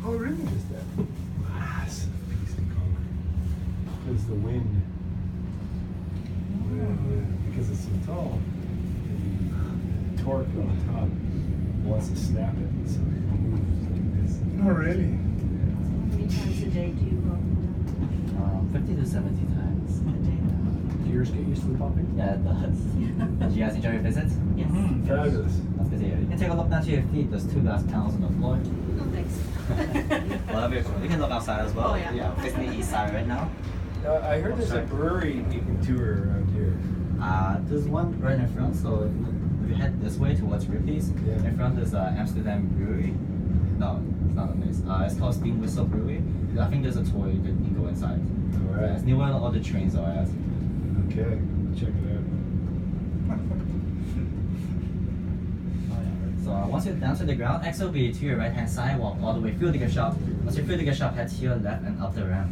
Oh, really? Just that massive piece of concrete. Because the wind. Because it's so tall, the torque on top wants to snap it, so it moves like this. Oh, really? How many times a day do you go? 50 to 70 times. A day. Do yours get used to the popping? Yeah, it does. Did you guys enjoy your visit? Yes. Fabulous. That's good to hear. You can take a look down to your feet. There's 2 glass panels on the floor. No thanks. Whatever. You can look outside as well. Oh, yeah. Facing the east side right now. I heard there's a brewery you can tour around here. There's one right in front. So if you head this way towards Ripley's, Yeah. in front there's Amsterdam Brewery. No, it's not a place. It's called Steam Whistle Brewery. I think there's a tour you can go inside. All Yeah, right. it's near where all the trains are at. Okay, check it out. So once you're down to the ground, exit will be to your right hand side, walk all the way through the gift shop. Once you're through the gift shop, head to your left and up the ramp.